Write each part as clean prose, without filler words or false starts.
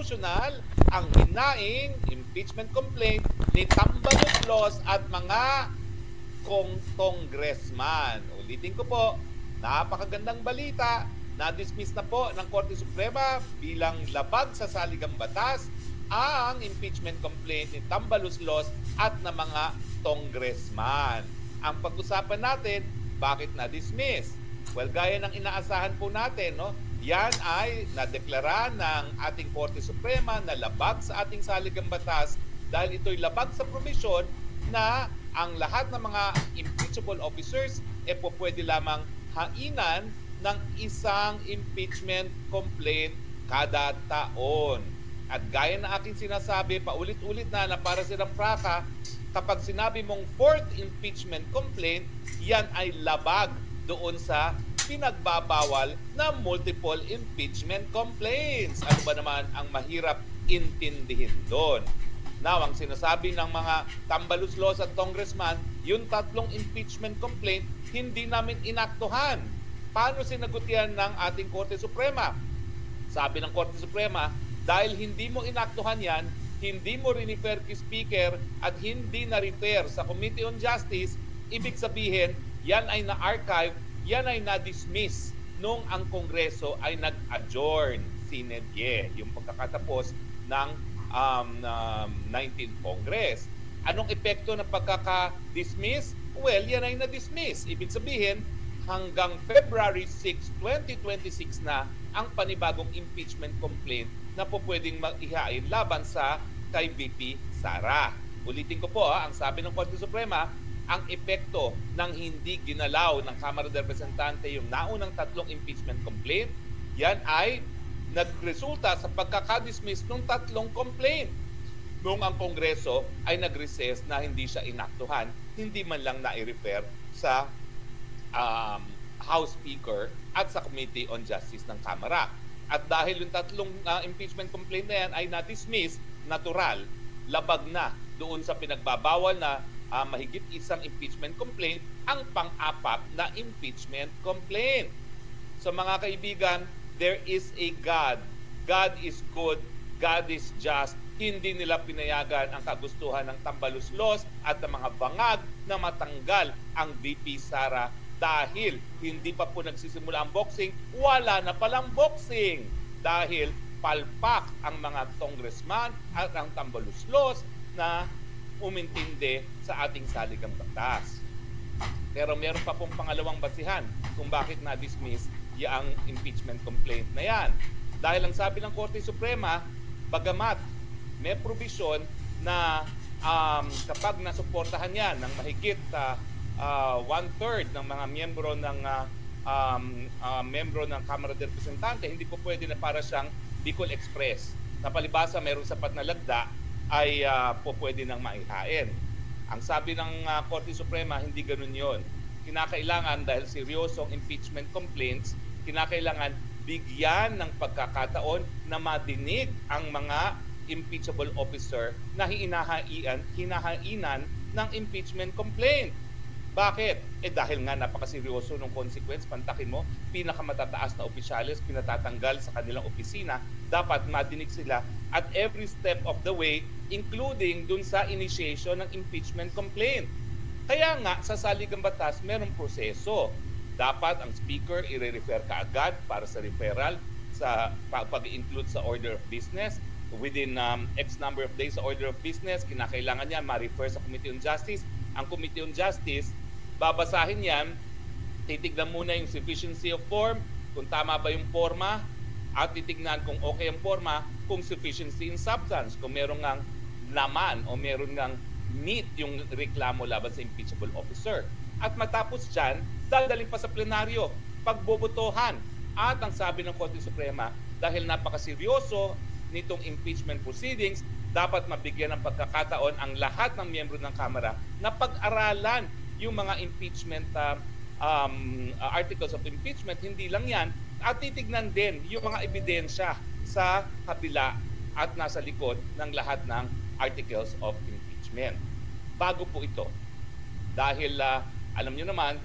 constitutional ang hinaing impeachment complaint ni Tambaloslos at mga congressman. Ulitin ko po, napakagandang balita, na-dismiss na po ng Korte Suprema bilang labag sa saligang batas ang impeachment complaint ni Tambaloslos at ng mga congressman. Ang pag-usapan natin, bakit na-dismiss? Well, gaya ng inaasahan po natin, no? Yan ay nadeklara ng ating Korte Suprema na labag sa ating saligang batas dahil ito'y labag sa provision na ang lahat ng mga impeachable officers po pwede lamang hainan ng isang impeachment complaint kada taon. At gaya na aking sinasabi, paulit-ulit na para silang praka, kapag sinabi mong fourth impeachment complaint, yan ay labag doon sa pinagbabawal na multiple impeachment complaints. Ano ba naman ang mahirap intindihin doon? Now, ang sinasabi ng mga Tambaloslos at congressman, yung tatlong impeachment complaint, hindi namin inaktuhan. Paano sinagot yan ng ating Korte Suprema? Sabi ng Korte Suprema, dahil hindi mo inaktuhan yan, hindi mo rin-refer kay Speaker at hindi na-refer sa Committee on Justice, ibig sabihin, yan ay na-archive, yan ay na-dismiss nung ang Kongreso ay nag-adjourn sine die, yung pagkakatapos ng 19th Congress. Anong epekto ng pagkaka-dismiss? Well, yan ay na-dismiss. Ibig sabihin, hanggang February 6, 2026 na ang panibagong impeachment complaint na po pwedeng mag-ihain laban sa kay VP Sara. Ulitin ko po, ang sabi ng Korte Suprema, ang epekto ng hindi ginalaw ng Kamara de Representante yung naunang tatlong impeachment complaint, yan ay nagresulta sa pagkakadismiss ng tatlong complaint. Noong ang Kongreso ay nag-recess na hindi siya inaktuhan, hindi man lang na-refer sa House Speaker at sa Committee on Justice ng Kamara. At dahil yung tatlong impeachment complaint na yan ay na-dismiss, natural, labag na doon sa pinagbabawal na mahigit isang impeachment complaint, ang pang-apat na impeachment complaint. So mga kaibigan, there is a God. God is good. God is just. Hindi nila pinayagan ang kagustuhan ng Tambaloslos at ng mga bangag na matanggal ang VP Sara dahil hindi pa po nagsisimula ang boxing, wala na palang boxing dahil palpak ang mga congressman at ang Tambaloslos na umintindi sa ating saligang batas. Pero meron pa pong pangalawang basihan kung bakit na-dismiss yung impeachment complaint na yan. Dahil ang sabi ng Korte Suprema, bagamat may provision na kapag nasuportahan yan ng mahigit one-third ng mga miyembro ng Kamara de Representante, hindi po pwede na para siyang Bicol Express. Na palibasa mayroong sapat na lagda ay po pwede nang maihain. Ang sabi ng Korte Suprema, hindi ganun yon. Kinakailangan, dahil seryosong impeachment complaints, kinakailangan bigyan ng pagkakataon na madinig ang mga impeachable officer na hinahainan ng impeachment complaint. Bakit? Dahil nga napakaseryoso ng consequence, pantakin mo, pinakamatataas na opisyales, pinatatanggal sa kanilang opisina, dapat madinig sila at every step of the way, including dun sa initiation ng impeachment complaint. Kaya nga, sa saligang batas, merong proseso. Dapat ang speaker i-refer kaagad para sa referral, sa pag-include sa order of business. Within X number of days sa order of business, kinakailangan niya ma-refer sa Committee on Justice. Ang Committee on Justice, babasahin yan, titignan muna yung sufficiency of form, kung tama ba yung forma, at titignan kung okay ang forma, kung sufficiency in substance, kung meron ngang laman o meron ngang meet yung reklamo laban sa impeachable officer. At matapos dyan, dadaling pa sa plenaryo, pagbobotohan. At ang sabi ng Korte Suprema, dahil napakaseryoso nitong impeachment proceedings, dapat mabigyan ng pagkakataon ang lahat ng miyembro ng Kamara na pag-aralan yung mga impeachment articles of impeachment. Hindi lang yan, at titignan din yung mga ebidensya sa kabila at nasa likod ng lahat ng articles of impeachment. Bago po ito, dahil alam nyo naman,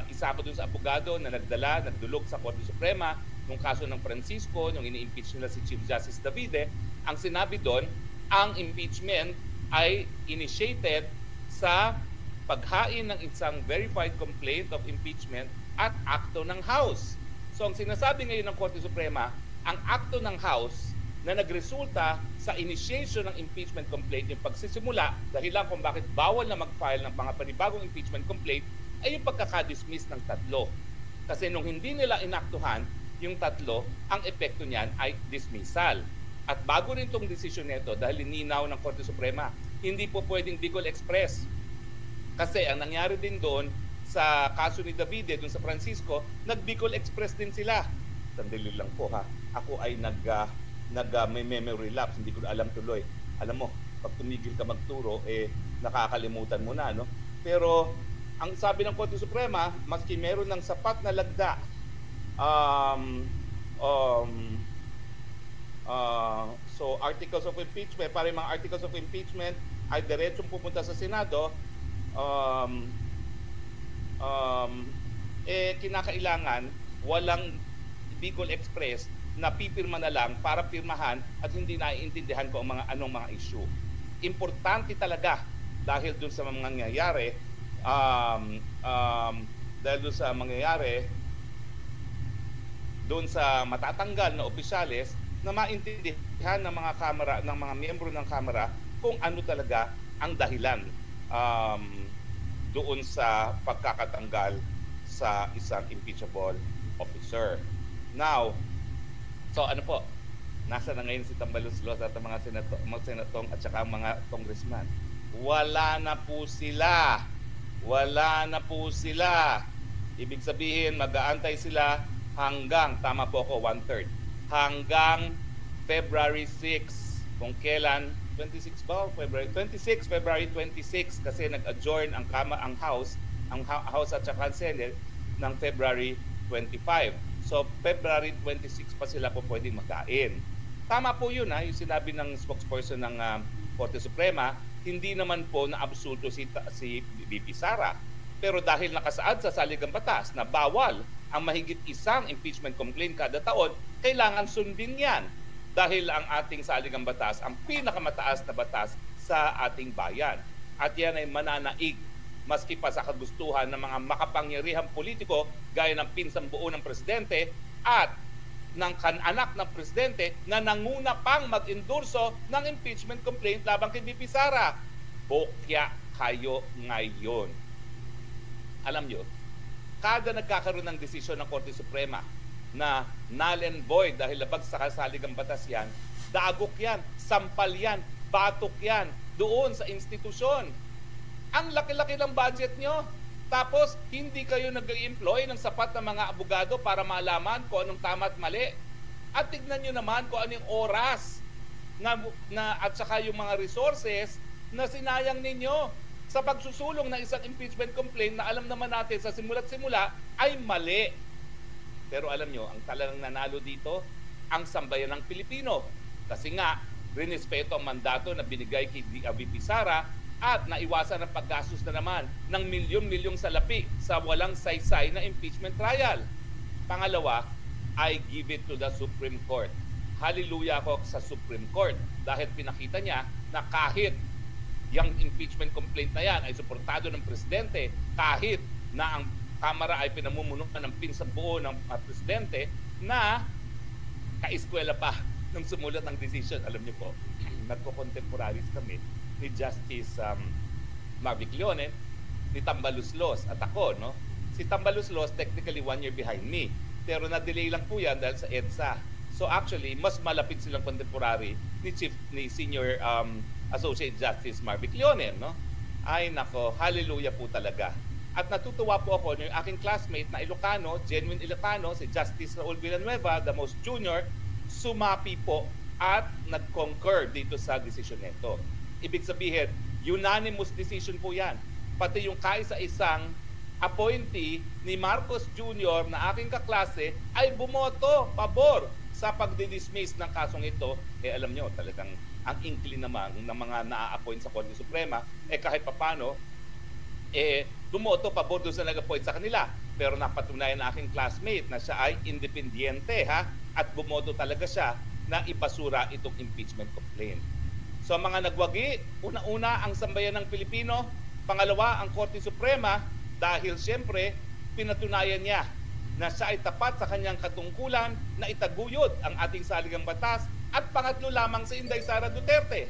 isa ako dun sa abogado na nagdulog sa Korte Suprema nung kaso ng Francisco, nung ini-impeach nila si Chief Justice Davide, ang sinabi doon, ang impeachment ay initiated sa paghain ng isang verified complaint of impeachment at akto ng House. So ang sinasabi ngayon ng Korte Suprema, ang akto ng House na nagresulta sa initiation ng impeachment complaint, yung pagsisimula, dahilan kung bakit bawal na mag-file ng mga panibagong impeachment complaint, ay yung pagkakadismiss ng tatlo. Kasi nung hindi nila inaktuhan yung tatlo, ang epekto niyan ay dismissal. At bago rin itong desisyon nito, dahil lininaw ng Korte Suprema, hindi po pwedeng Bicol Express. Kasi ang nangyari din doon sa kaso ni Davide, doon sa Francisco, nag-Bicol Express din sila. Sandali lang po ha. Ako ay may memory lapse, hindi ko alam tuloy. Alam mo, pag tumigil ka magturo, nakakalimutan mo na, no? Pero ang sabi ng Korte Suprema, maski meron ng sapat na lagda, so articles of impeachment, para yung mga articles of impeachment ay diretsong pupunta sa Senado, kinakailangan walang Bicol Express na pipirma na lang para pirmahan at hindi naiintindihan ko ang anong mga issue. Importante talaga dahil dun sa mga nangyayari, doon sa matatanggal na opisyales na maintindihan ng mga kamera, ng mga miyembro ng kamera kung ano talaga ang dahilan doon sa pagkakatanggal sa isang impeachable officer. Now, so ano po, nasa na ngayon si Tambaloslos at ang mga senatong at saka mga congressman? Wala na po sila. Wala na po sila. Ibig sabihin, mag-aantay sila hanggang, tama po ako, 1/3. Hanggang February 6. Kung kailan, 26 ba? February 26 kasi nag-adjourn ang House at saka Senate ng February 25. So, February 26 pa sila po pwedeng magkain. Tama po yun yung sinabi ng spokesperson ng Korte Suprema, hindi naman po na-absulto si VP Sara. Pero dahil nakasaad sa saligang batas na bawal ang mahigit isang impeachment complaint kada taon, kailangan sundin yan. Dahil ang ating saligang batas, ang pinakamataas na batas sa ating bayan. At yan ay mananaig maski pa sa kagustuhan ng mga makapangyarihang politiko gaya ng pinsang buo ng presidente at ng anak ng presidente na nanguna pang mag-endorso ng impeachment complaint laban kay VP Sara. Bokya kayo ngayon. Alam nyo, kada nagkakaroon ng desisyon ng Korte Suprema na null and void dahil labag sa kasaligang batas yan, dagok yan, sampal yan, batok yan doon sa institusyon. Ang laki-laki ng budget nyo. Tapos, hindi kayo nag-employ ng sapat na mga abogado para malaman kung anong tama at mali. At tignan nyo naman kung anong oras at saka yung mga resources na sinayang ninyo sa pagsusulong ng isang impeachment complaint na alam naman natin sa simula't simula ay mali. Pero alam nyo, ang talagang nanalo dito, ang sambayan ng Pilipino. Kasi nga, rinespeto ang mandato na binigay kay VP Sara at naiwasan ang paggastos na naman ng milyon-milyong salapi sa walang saysay na impeachment trial. Pangalawa, I give it to the Supreme Court. Hallelujah ako sa Supreme Court dahil pinakita niya na kahit yung impeachment complaint na yan ay suportado ng presidente, kahit na ang Kamara ay pinamumunuan ng pinsang buo ng presidente na kaeskwela pa nung sumulat ng decision. Alam niyo po, nagko-contemporaries kami ni Justice Marvic Leonen, ni Tambaloslos at ako, no? Si Tambaloslos technically 1 year behind me, pero na-delay lang po yan dahil sa EDSA. So actually, mas malapit silang contemporary ni Senior Associate Justice Marvic Leonen, no? Ay nako, hallelujah po talaga. At natutuwa po ako yung aking classmate na Ilocano, genuine Ilocano, si Justice Raul Villanueva, the most junior, sumapi po at nag-concur dito sa decision nito. Ibig sabihin, unanimous decision po yan. Pati yung kaisa-isang appointee ni Marcos Jr. na aking kaklase ay bumoto pabor sa pagdidismiss ng kasong ito. Alam nyo, talagang ang inkli naman ng mga na-appoint sa Korte Suprema, kahit papano, bumoto pabor doon sa nag-appoint sa kanila. pero napatunayan na aking classmate na siya ay independyente at bumoto talaga siya na ibasura itong impeachment complaint. So mga nagwagi, una-una ang sambayan ng Pilipino, pangalawa ang Korte Suprema dahil siyempre pinatunayan niya na siya ay tapat sa kanyang katungkulan na itaguyod ang ating saligang batas, at pangatlo lamang si Inday Sara Duterte.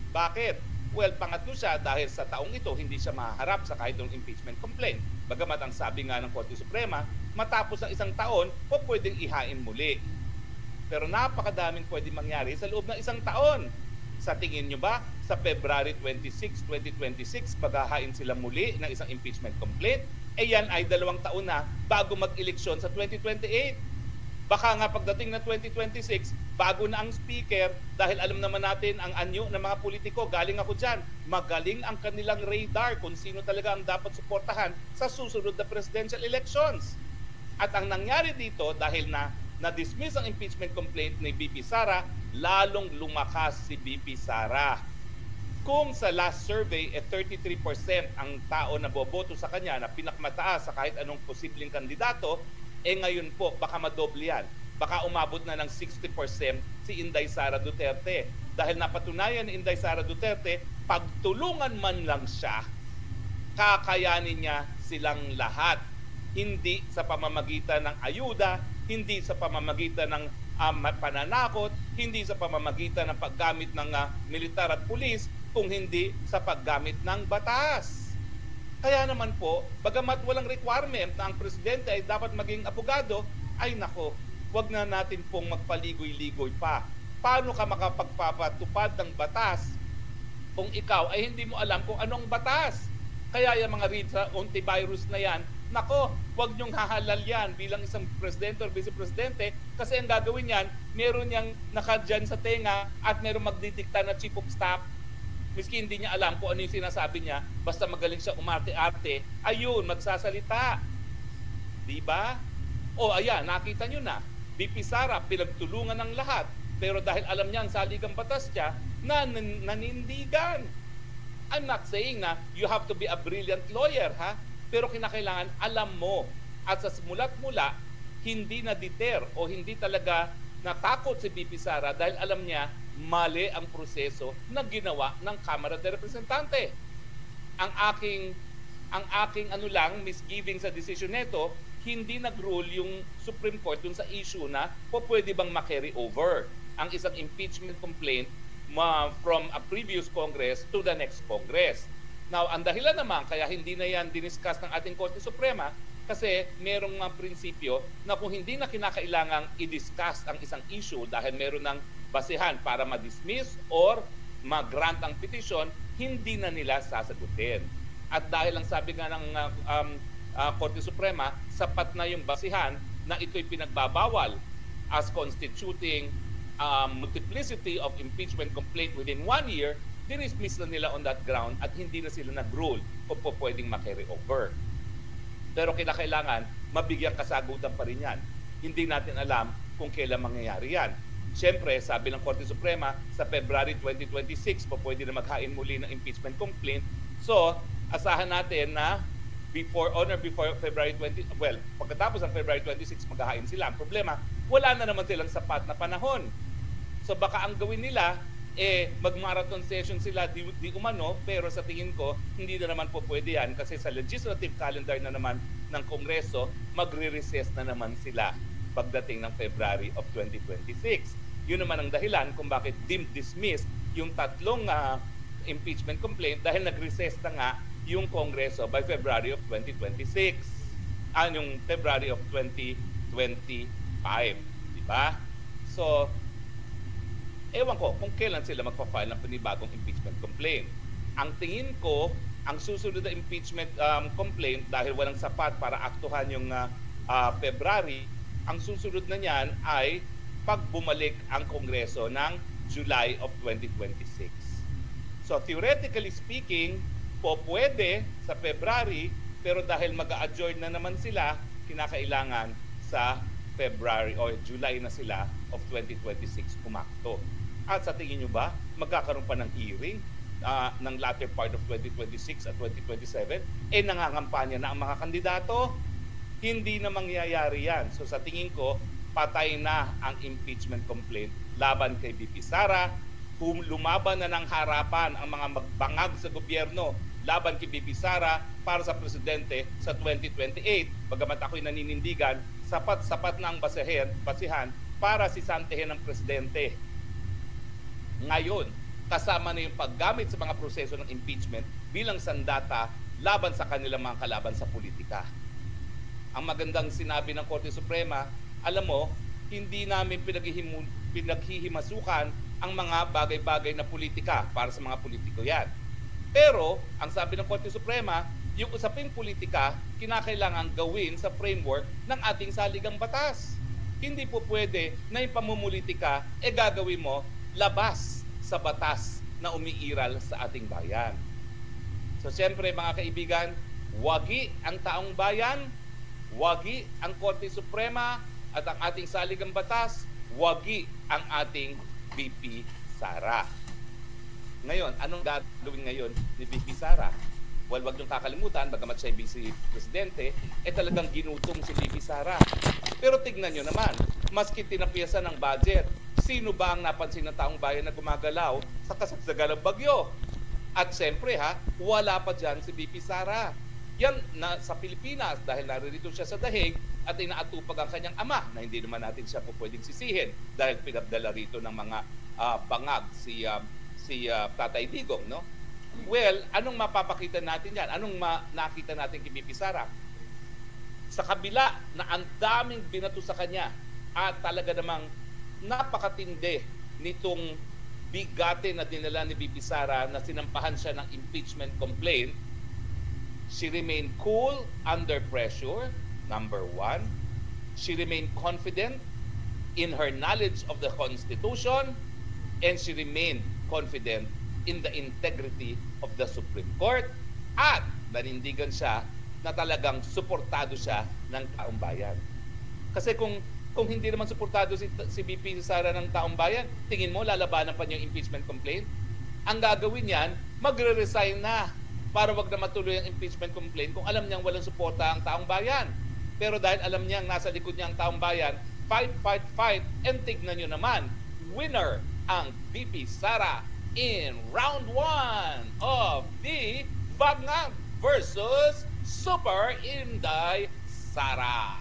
Bakit? Well, pangatlo siya dahil sa taong ito hindi siya maharap sa kahit ng impeachment complaint. Bagamat ang sabi nga ng Korte Suprema, matapos ng isang taon, pwedeng ihain muli. Pero napakadaming pwedeng mangyari sa loob ng isang taon. Sa tingin nyo ba, sa February 26, 2026, maghahain sila muli ng isang impeachment complaint? Yan ay 2 taon na bago mag-eleksyon sa 2028. Baka nga pagdating na 2026, bago na ang speaker, dahil alam naman natin ang anyo ng mga politiko, galing ako dyan, magaling ang kanilang radar kung sino talaga ang dapat suportahan sa susunod na presidential elections. At ang nangyari dito, dahil na-dismiss ang impeachment complaint ni BP Sara, lalong lumakas si BP Sara. Kung sa last survey, 33% ang tao na boboto sa kanya na pinakmataas sa kahit anong posibleng kandidato, ngayon po, baka madoble yan. Baka umabot na ng 60% si Inday Sara Duterte. Dahil napatunayan ni Inday Sara Duterte, pagtulungan man lang siya, kakayanin niya silang lahat. Hindi sa pamamagitan ng ayuda, hindi sa pamamagitan ng pananakot, hindi sa pamamagitan ng paggamit ng militar at pulis, kung hindi sa paggamit ng batas. Kaya naman po, bagamat walang requirement na ang presidente ay dapat maging abogado, ay nako, wag na natin pong magpaligoy-ligoy pa. Paano ka makapagpapatupad ng batas kung ikaw ay hindi mo alam kung anong batas? Kaya yung mga reads sa antivirus na yan, nako, wag niyong hahalal yan bilang isang presidente o vice-presidente, kasi ang gagawin yan, meron niyang nakadyan sa tenga at meron magdidikta na chief of staff. Miski hindi niya alam kung ano yung sinasabi niya, basta magaling siya umarte-arte, ayun, magsasalita. Diba? O ayan, nakita nyo na, BP Sara, pinagtulungan ng lahat, pero dahil alam niya ang saligang batas niya, nanindigan. I'm not saying na you have to be a brilliant lawyer, pero kinakailangan alam mo. At sa simula't mula, hindi na-deter o hindi talaga natakot si BP Sara dahil alam niya mali ang proseso na ginawa ng Kamara de Representante. Ang aking misgiving sa decision nito, hindi nag-rule yung Supreme Court dun sa issue na pwede bang ma-carry over ang isang impeachment complaint from a previous Congress to the next Congress. Now, ang dahilan naman kaya hindi na yan diniscuss ng ating Korte Suprema, kasi merong mga prinsipyo na kung hindi na kinakailangang i-discuss ang isang issue dahil meron ng basehan para ma-dismiss or ma-grant ang petition, hindi na nila sasagutin. At dahil ang sabi nga ng Korte Suprema, sapat na yung basehan na ito'y pinagbabawal as constituting multiplicity of impeachment complaint within 1 year, dinismiss na nila on that ground at hindi na sila nag-rule kung pwedeng ma-carry over. Pero kinakailangan, mabigyang kasagutan pa rin yan. Hindi natin alam kung kailan mangyayari yan. Siyempre, sabi ng Korte Suprema, sa February 2026 pwede na maghain muli ng impeachment complaint. So, asahan natin na before February 20, pagkatapos ng February 26 maghahain sila. Ang problema, wala na naman silang sapat na panahon. So baka ang gawin nila, mag-marathon session sila di umano, pero sa tingin ko, hindi na naman po pwede yan kasi sa legislative calendar na naman ng Kongreso, magre-recess na naman sila pagdating ng February of 2026. Yun naman ang dahilan kung bakit dismiss yung tatlong impeachment complaint dahil nag-recess na nga yung Kongreso by February of 2026. Yung February of 2025. Diba? So, ewan ko kung kailan sila magpa-file ng panibagong impeachment complaint. Ang tingin ko, ang susunod na impeachment complaint, dahil walang sapat para aktuhan yung February, ang susunod na niyan ay pag bumalik ang Kongreso ng July of 2026. So theoretically speaking, pwede sa February, pero dahil mag-a-adjourn na naman sila, kinakailangan sa February o July na sila of 2026 kumakto. At sa tingin nyo ba, magkakaroon pa ng hearing ng latter part of 2026 at 2027? Nangangampanya na ang mga kandidato. Hindi na mangyayari yan. So sa tingin ko, patay na ang impeachment complaint laban kay BP Sara. Lumaban na ng harapan ang mga magbangag sa gobyerno laban kay BP Sara para sa presidente sa 2028. Bagamat ako'y naninindigan, sapat-sapat na ang basihan para sisantehin ng presidente. Ngayon, kasama na yung paggamit sa mga proseso ng impeachment bilang sandata laban sa kanilang mga kalaban sa politika. Ang magandang sinabi ng Korte Suprema, alam mo, hindi namin pinaghihimasukan ang mga bagay-bagay na politika para sa mga politiko yan. Pero, ang sabi ng Korte Suprema, yung usaping politika, kinakailangan gawin sa framework ng ating saligang batas. Hindi po pwede na yung pamumulitika gagawin mo labas sa batas na umiiral sa ating bayan. So siyempre mga kaibigan, wagi ang taong bayan, wagi ang Korte Suprema at ang ating saligang batas, wagi ang ating BP Sara. Ngayon, anong gagawin ngayon ni BP Sara? Well, wag niyong kakalimutan, bagamat siya vice presidente, talagang ginutom si BP Sara. Pero tignan nyo naman, maski tinapiyasan ng budget, sino ba ang napansin ng taong bayan na gumagalaw sa kasagsagan ng bagyo? At siyempre wala pa dyan si BP Sara. Yan na sa Pilipinas dahil naririto siya sa dahig at inaatupag ang kanyang ama na hindi naman natin siya po pwedeng sisihin dahil pinabdala rito ng mga bangag si Tatay Digong, no? Well, anong mapapakita natin yan? Anong nakita natin kay BP Sara? Sa kabila na ang daming binato sa kanya at talaga namang napakatindi nitong bigate na dinala ni BP Sara na sinampahan siya ng impeachment complaint, she remained cool under pressure, number one. She remained confident in her knowledge of the Constitution, and she remained confident in the integrity of the Supreme Court, at nanindigan siya na talagang suportado siya ng taong bayan. Kasi kung hindi naman suportado si BP Sara ng taong bayan, tingin mo lalabanan pa niya yung impeachment complaint? Ang gagawin niyan, magre-resign na para wag na matuloy ang impeachment complaint kung alam niyang walang suporta ang taong bayan. Pero dahil alam niyang nasa likod niya ang taong bayan, fight, and tignan niyo naman, winner ang BP Sara in round 1 of the Bangag versus Super Inday Sara.